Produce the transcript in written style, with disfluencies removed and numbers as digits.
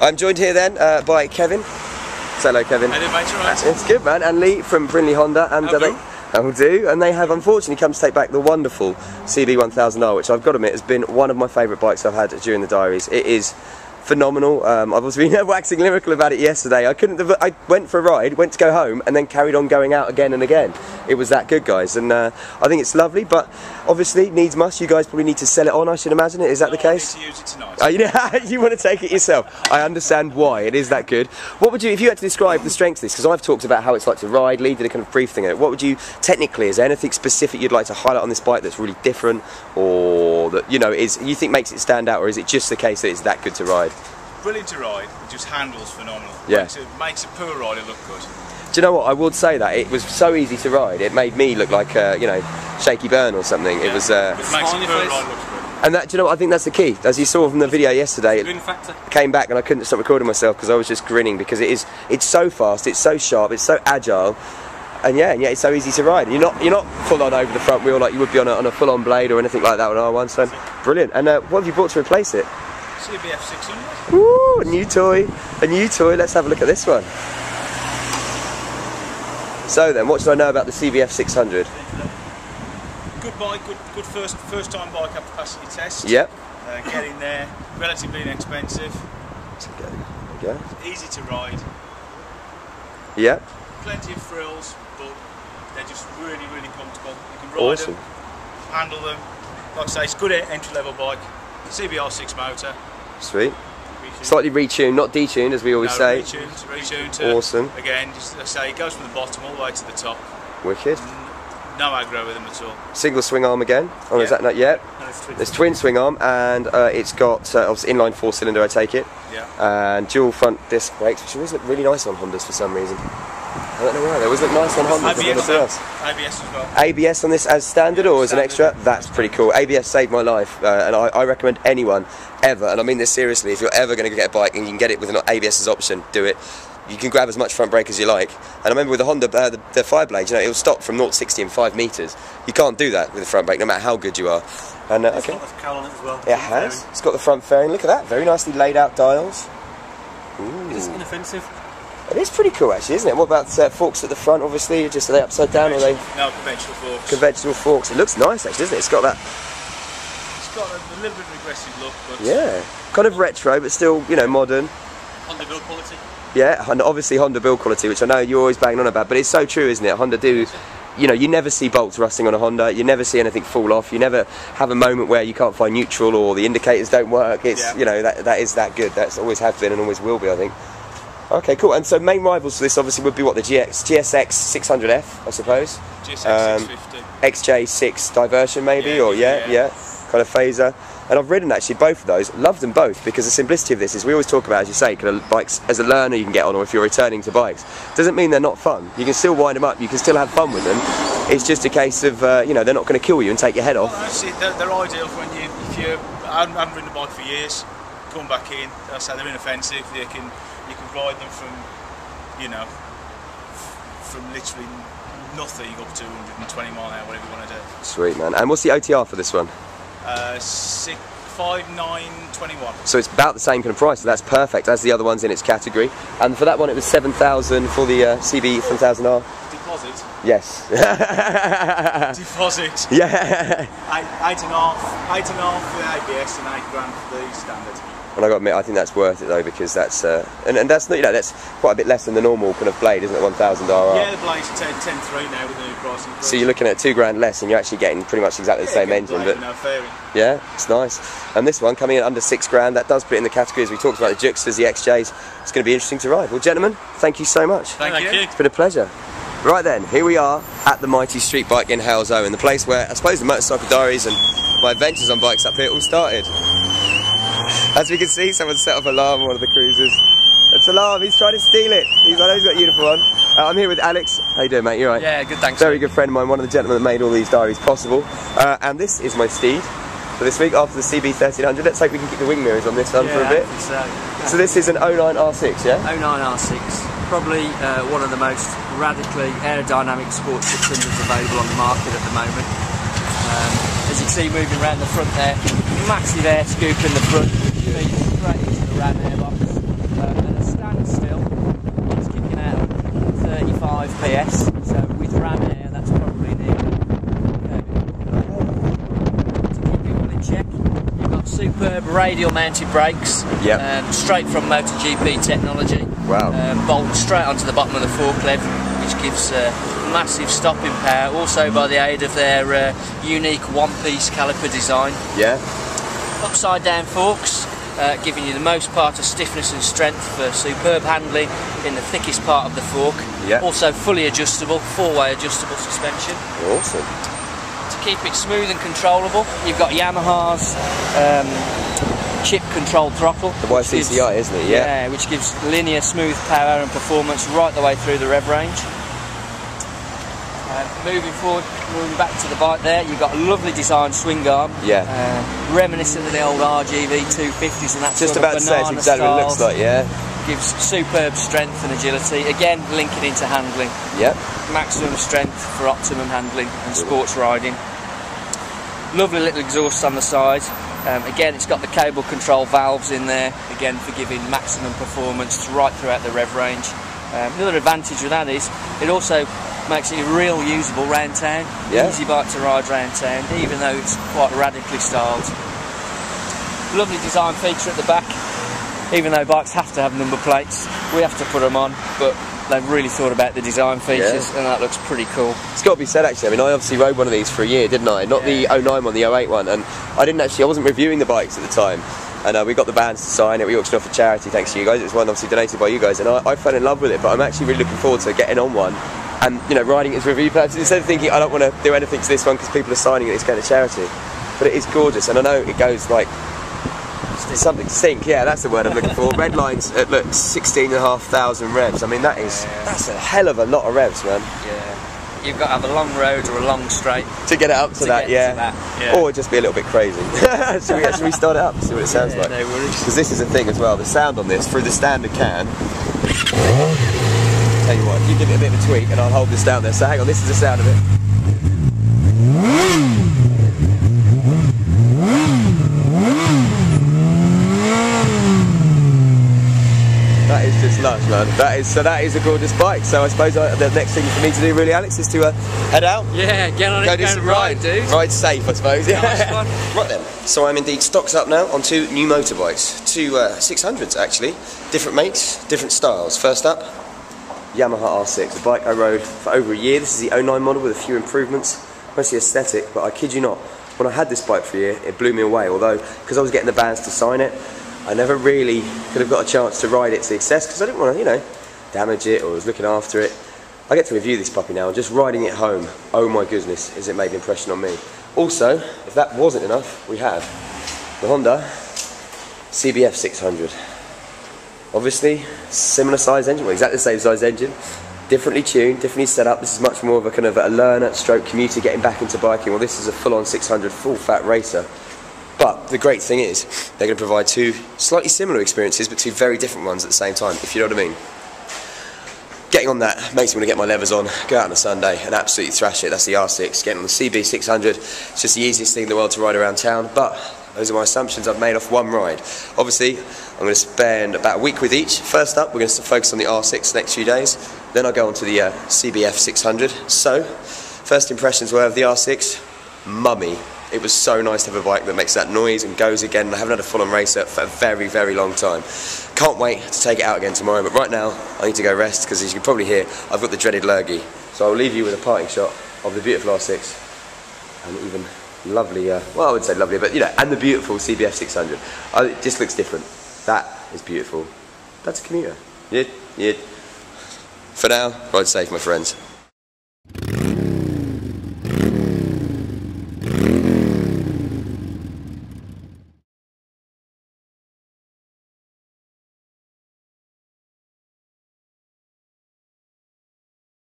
I'm joined here then by Kevin. Say hello, Kevin. Hey, mate, you right? It's good, man. And Lee from Brindley Honda, and they have unfortunately come to take back the wonderful CB1000R, which I've got to admit has been one of my favourite bikes I've had during the Diaries. It is phenomenal. I was been waxing lyrical about it yesterday. I went for a ride, went to go home, and then carried on going out again and again. It was that good, guys, and I think it's lovely. But obviously, needs must. You guys probably need to sell it on, I should imagine. Is that the case? I need to use it tonight. You want to take it yourself. I understand why. It is that good. What would you, if you had to describe the strengths of this? Because I've talked about how it's like to ride. Lee did a kind of brief thing. What would you technically? Is there anything specific you'd like to highlight on this bike that's really different, or that you think makes it stand out, or is it just the case that it's that good to ride? Brilliant to ride, it just handles phenomenal. Yeah. Makes a poor rider look good. Do you know what, I would say that it was so easy to ride, it made me look like Shaky Byrne or something. Yeah. It was it makes a poor rider look good. and that, do you know what, I think that's the key. As you saw from the video yesterday, it came back and I couldn't stop recording myself because I was just grinning, because it's so fast, it's so sharp, it's so agile, and yeah, it's so easy to ride. You're not full on over the front wheel like you would be on a full on blade or anything like that on R1, so brilliant. And what have you brought to replace it? CB600. Woo, a new toy, let's have a look at this one. So then, what should I know about the CBF600? Good bike, good first time bike up capacity test. Yep. Getting there, relatively inexpensive. There we go. Easy to ride. Yep. Plenty of frills, but they're just really comfortable. You can ride them, handle them. Like I say, it's a good entry level bike. CBR6 motor. Sweet. Slightly retuned, not detuned as we always say. Retuned to, awesome. Again, just like I say, it goes from the bottom all the way to the top. Wicked. No aggro with them at all. Single swing arm again. Oh, yeah. Is that not yet? No, there's twin swing arm, and it's got obviously inline 4-cylinder, I take it. Yeah. And dual front disc brakes, which always look really nice on Hondas for some reason. I don't know why. They always look nice on Hondas. ABS as well. ABS on this as standard, or as an extra? That's pretty cool. ABS saved my life, and I recommend anyone ever, and I mean this seriously, if you're ever going to get a bike and you can get it with an ABS as option, do it. You can grab as much front brake as you like. And I remember with the Honda, the Fireblade, it'll stop from 0 to 60 in 5 metres. You can't do that with the front brake, no matter how good you are. And it's got the cowl on it as well. It has. It's got the front fairing. Look at that, very nicely laid out dials. Ooh. It's inoffensive. It is pretty cool, actually, isn't it? What about forks at the front? Obviously, are they upside down, or are they? No, conventional forks. Conventional forks. It looks nice, actually, doesn't it? It's got that. It's got a little bit of regressive look, but yeah, kind of retro, but still, modern. Honda build quality. Yeah, and obviously Honda build quality, which I know you're always banging on about, but it's so true, isn't it? Honda do, you never see bolts rusting on a Honda, you never see anything fall off, you never have a moment where you can't find neutral or the indicators don't work. It's, that is that good. That's always have been and always will be, I think. Okay, cool. And so main rivals to this obviously would be what, the GSX 600F, I suppose? GSX 650. XJ6 diversion maybe, yeah. Kind of phaser. And I've ridden actually both of those, loved them both, because the simplicity of this is we always talk about, as you say, kind of bikes as a learner you can get on, or if you're returning to bikes. Doesn't mean they're not fun. You can still wind them up, you can still have fun with them. It's just a case of, they're not going to kill you and take your head off. Well, they're ideal for when I haven't ridden a bike for years, come back in, I say they're inoffensive, you can ride them from literally nothing up to 120 mile an hour, whatever you want to do. Sweet, man. And what's the OTR for this one? 5,921. So it's about the same kind of price, so that's perfect, as the other ones in its category. And for that one it was 7,000 for the CB1000R. Deposit? Yes. Deposit? Yeah. 8.5 for the ABS and 8 grand for the standard. And I got to admit, I think that's worth it though, because that's and that's not, that's quite a bit less than the normal kind of blade, isn't it? 1000R. Yeah, the blade's 10.3 now with the new pricing. So you're looking at $2 grand less, and you're actually getting pretty much exactly the same engine. Blade, but no fairing. Yeah, it's nice. And this one coming in under $6 grand, that does put it in the category as we talked about the Juxtas, the XJs. It's going to be interesting to ride. Well, gentlemen, thank you so much. Thank you. It's been a pleasure. Right then, here we are at the mighty Streetbike in Halesoe, in the place where I suppose the Motorcycle Diaries and my adventures on bikes up here all started. As we can see, someone set off alarm on one of the cruisers. It's alarm, he's trying to steal it. I know he's got a uniform on. I'm here with Alex. How you doing, mate? You alright? Yeah, good, thanks. Very good friend of mine, one of the gentlemen that made all these diaries possible. And this is my steed. So this week, after the CB1300, let's hope we can keep the wing mirrors on this one for a bit. So this is an 09 R6, yeah? 09 R6. Probably one of the most radically aerodynamic sports 600s available on the market at the moment. As you can see, moving around the front there, massive air scoop in the front, feeds straight into the ram airbox. 135 PS, so with ram air that's probably near. To keep you all in check, you've got superb radial mounted brakes, straight from MotoGP technology. Wow. Bolt straight onto the bottom of the fork lever, which gives massive stopping power, also by the aid of their unique one-piece caliper design. Yeah. Upside down forks, giving you the most part of stiffness and strength for superb handling in the thickest part of the fork. Yeah. Also fully adjustable, four-way adjustable suspension. Awesome. To keep it smooth and controllable, you've got Yamaha's chip controlled throttle. The YCCI, isn't it? Yeah. Yeah, which gives linear smooth power and performance right the way through the rev range. Moving forward, moving back to the bike there, you've got a lovely designed swing arm. Yeah. Reminiscent of the old RGV 250s and that Just sort about of to say it's exactly what it looks like, yeah. Gives superb strength and agility, again linking into handling. Yep. Maximum strength for optimum handling and sports riding. Lovely little exhausts on the side. Again, it's got the cable control valves in there, again for giving maximum performance right throughout the rev range. Another advantage with that is it also makes it real usable round town. Yeah. Easy bike to ride round town, even though it's quite radically styled. Lovely design feature at the back. Even though bikes have to have number plates, we have to put them on, but they've really thought about the design features, and that looks pretty cool. It's got to be said, actually. I mean, I obviously rode one of these for a year, didn't I? Not the 09 one, the 08 one, and I wasn't reviewing the bikes at the time. And we got the bands to sign it, we auctioned off for charity thanks to you guys. It was one obviously donated by you guys, and I fell in love with it, but I'm actually really looking forward to getting on one and, you know, riding it as review purposes, instead of thinking I don't want to do anything to this one because people are signing it, it's going to charity. But it is gorgeous, and I know it goes like something to sink, yeah, that's the word I'm looking for. Red lines at, look, 16,500 revs. I mean, that's a hell of a lot of revs, man. Yeah. You've got to have a long road or a long straight to get it up to that, yeah. Or just be a little bit crazy. Should we start it up, see what it sounds like? No worries. Because this is the thing as well, the sound on this, through the standard can. Tell you what, you give it a bit of a tweak and I'll hold this down there. So hang on, this is the sound of it. That is just lush, man. That is a gorgeous bike. So I suppose the next thing for me to do, really, Alex, is to head out. Yeah, get on it, go do some ride, dude. Ride safe, I suppose. Yeah. Nice. Right then. So I'm indeed stocked up now on two new motorbikes, two 600s actually, different makes, different styles. First up, Yamaha R6, a bike I rode for over a year. This is the 09 model with a few improvements, mostly aesthetic. But I kid you not, when I had this bike for a year, it blew me away. Although, because I was getting the bands to sign it, I never really could have got a chance to ride it to excess because I didn't want to, you know, damage it, or I was looking after it. I get to review this puppy now, and just riding it home, oh my goodness, has it made an impression on me. Also, if that wasn't enough, we have the Honda CB600. Obviously, similar size engine, well, exactly the same size engine, differently tuned, differently set up. This is much more of a kind of a learner stroke commuter getting back into biking. Well, this is a full-on 600 full-fat racer. But the great thing is, they're going to provide two slightly similar experiences, but two very different ones at the same time, if you know what I mean. Getting on that makes me want to get my levers on, go out on a Sunday and absolutely thrash it. That's the R6. Getting on the CB600, it's just the easiest thing in the world to ride around town, but those are my assumptions I've made off one ride. Obviously, I'm going to spend about a week with each. First up, we're going to focus on the R6 the next few days, then I'll go on to the CBF600. So, first impressions were of the R6, mummy. It was so nice to have a bike that makes that noise and goes again. I haven't had a full-on racer for a very, very long time. Can't wait to take it out again tomorrow, but right now I need to go rest because, as you can probably hear, I've got the dreaded lurgy. So I'll leave you with a parting shot of the beautiful R6 and even lovely, well, I would say lovely, but you know, and the beautiful CBF600. It just looks different. That is beautiful. That's a commuter. Yeah. For now, ride safe, my friends.